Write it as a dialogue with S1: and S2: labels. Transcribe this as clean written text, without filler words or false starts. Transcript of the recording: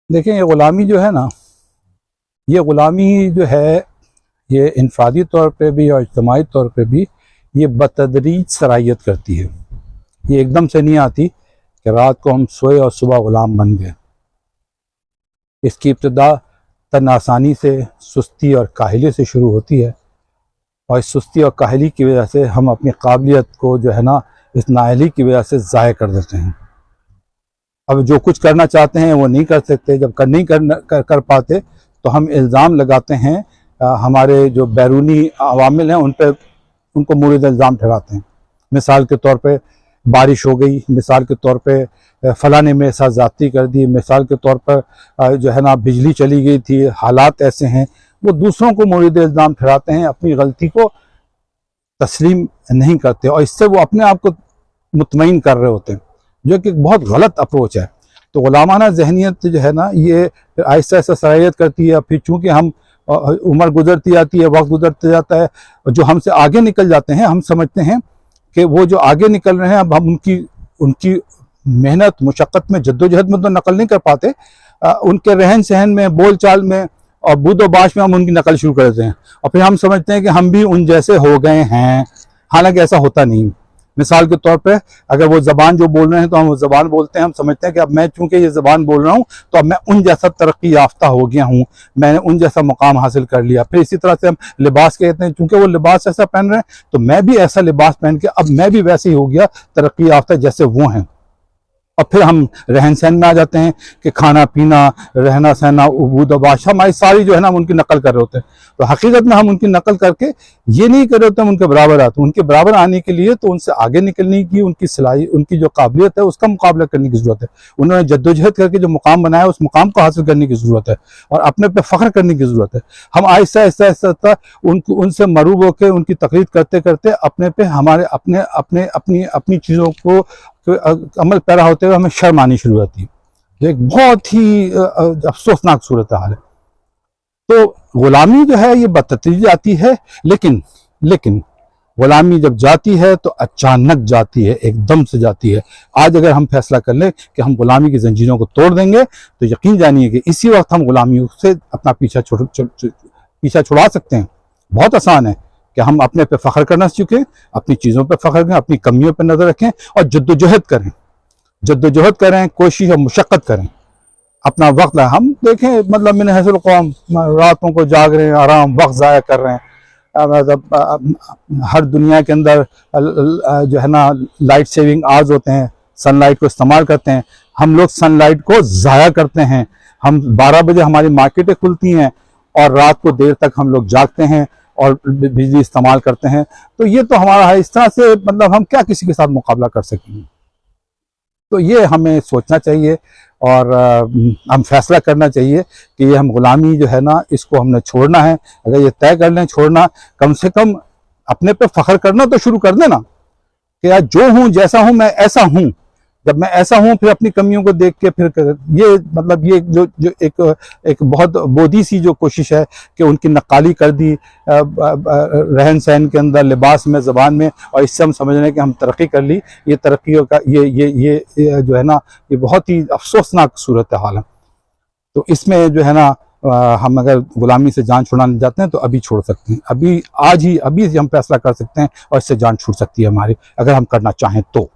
S1: देखें, ये ग़ुलामी जो है ना, ये ग़ुलामी जो है, ये इनफरादी तौर पे भी और इज्तिमाई तौर पे भी ये बतदरीज सराहियत करती है। ये एकदम से नहीं आती कि रात को हम सोए और सुबह ग़ुलाम बन गए। इसकी इब्तिदा तन आसानी से, सुस्ती और काहली से शुरू होती है, और इस सुस्ती और काहली की वजह से हम अपनी काबिलियत को जो है ना, इस नाअहली की वजह से ज़ाय कर देते हैं। अब जो कुछ करना चाहते हैं वो नहीं कर सकते। जब नहीं कर पाते तो हम इल्ज़ाम लगाते हैं, हमारे जो बैरूनी अवामिल हैं उन पर, उनको मुरीद इल्ज़ाम ठहराते हैं। मिसाल के तौर पे बारिश हो गई, मिसाल के तौर पे फ़लाँ ने मेरे साथ ज़्यादती कर दी, मिसाल के तौर पर जो है ना बिजली चली गई थी, हालात ऐसे हैं। वो दूसरों को मुरीद इल्ज़ाम ठहराते हैं, अपनी गलती को तस्लीम नहीं करते, और इससे वो अपने आप को मुतमईन कर रहे होते हैं, जो कि बहुत गलत अप्रोच है। तो ग़ुलामाना ज़हनियत जो है ना, ये आहिस्ता आहिस्ता सराहियत करती है। फिर चूँकि हम उम्र गुजरती जाती है, वक्त गुजरते जाता है, जो हमसे आगे निकल जाते हैं, हम समझते हैं कि वो जो आगे निकल रहे हैं, अब हम उनकी मेहनत मुशक्क़त में, जद्दोजहद में तो नकल नहीं कर पाते, उनके रहन सहन में, बोल चाल में और बूदोबाश में हम उनकी नकल शुरू कर देते हैं, और फिर हम समझते हैं कि हम भी उन जैसे हो गए हैं। हालांकि ऐसा होता नहीं। मिसाल के तौर पे अगर वो ज़बान जो बोल रहे हैं तो हम वो ज़बान बोलते हैं, हम समझते हैं कि अब मैं चूँकि ये ज़बान बोल रहा हूँ तो अब मैं उन जैसा तरक्की याफ्ता हो गया हूँ, मैंने उन जैसा मुकाम हासिल कर लिया। फिर इसी तरह से हम लिबास कहते हैं, चूँकि वो लिबास ऐसा पहन रहे हैं तो मैं भी ऐसा लिबास पहन के अब मैं भी वैसे ही हो गया तरक्की याफ्ता जैसे वो हैं। और फिर हम रहन सहन में आ जाते हैं कि खाना पीना, रहना सहना, उबूद व बादशाह, हमारी सारी जो है ना हम उनकी नकल कर रहे होते हैं। तो हकीकत में हम उनकी नकल करके ये नहीं कर रहे होते हम उनके बराबर आते। उनके बराबर आने के लिए तो उनसे आगे निकलने की, उनकी सलाही, उनकी जो काबिलियत है उसका मुकाबला करने की ज़रूरत है। उन्होंने जद्दोजहद करके जो मुकाम बनाया उस मुकाम को हासिल करने की ज़रूरत है, और अपने पे फ़ख्र करने की ज़रूरत है। हम आहिस्ता आहिस्ता आहिस्ता उनसे मरूब होकर उनकी तकलीद करते करते अपने पे, हमारे अपनी चीज़ों को अमल पैरा होते हुए हमें शर्म आनी शुरू होती है, जो एक बहुत ही अफसोसनाक सूरत हाल है। तो ग़ुलामी जो है ये बदतदरीज आती है, लेकिन ग़ुलामी जब जाती है तो अचानक जाती है, एकदम से जाती है। आज अगर हम फैसला कर लें कि हम ग़ुलामी की जंजीरों को तोड़ देंगे तो यकीन जानिए कि इसी वक्त हम ग़ुलामी से अपना पीछा छुड़ा सकते हैं। बहुत आसान है कि हम अपने पे फ़ख्र करना सीखें, अपनी चीज़ों पे फ़ख्र करें, अपनी कमियों पे नज़र रखें और जद्दोजहद करें, कोशिश और मुशक्क़त करें। अपना वक्त हम देखें, मतलब मैंने हैसुल कौम रातों को जाग रहे हैं, आराम वक्त ज़ाया कर रहे हैं। मतलब हर दुनिया के अंदर जो है ना लाइट सेविंग आवर्स होते हैं, सनलाइट को इस्तेमाल करते हैं। हम लोग सनलाइट को ज़ाया करते हैं। हम 12 बजे हमारी मार्केटें खुलती हैं और रात को देर तक हम लोग जागते हैं और बिजली इस्तेमाल करते हैं। तो ये तो हमारा है। इस तरह से मतलब हम क्या किसी के साथ मुकाबला कर सकेंगे? तो ये हमें सोचना चाहिए और हम फैसला करना चाहिए कि ये हम ग़ुलामी जो है ना इसको हमने छोड़ना है। अगर ये तय कर लें छोड़ना, कम से कम अपने पे फ़ख्र करना तो शुरू कर देना कि यार जो हूँ, जैसा हूँ, मैं ऐसा हूँ। जब मैं ऐसा हूँ फिर अपनी कमियों को देख के फिर ये मतलब ये जो एक बहुत बोधी सी जो कोशिश है कि उनकी नक्काली कर दी रहन सहन के अंदर, लिबास में, ज़बान में, और इससे हम समझ रहे हैं कि हम तरक्की कर ली। ये तरक्की का ये जो है ना ये बहुत ही अफसोसनाक सूरत हाल है। तो इसमें जो है ना हम अगर ग़ुलामी से जान छुड़ाने जाते हैं तो अभी छोड़ सकते हैं, अभी हम फैसला कर सकते हैं और इससे जान छूट सकती है हमारी, अगर हम करना चाहें तो।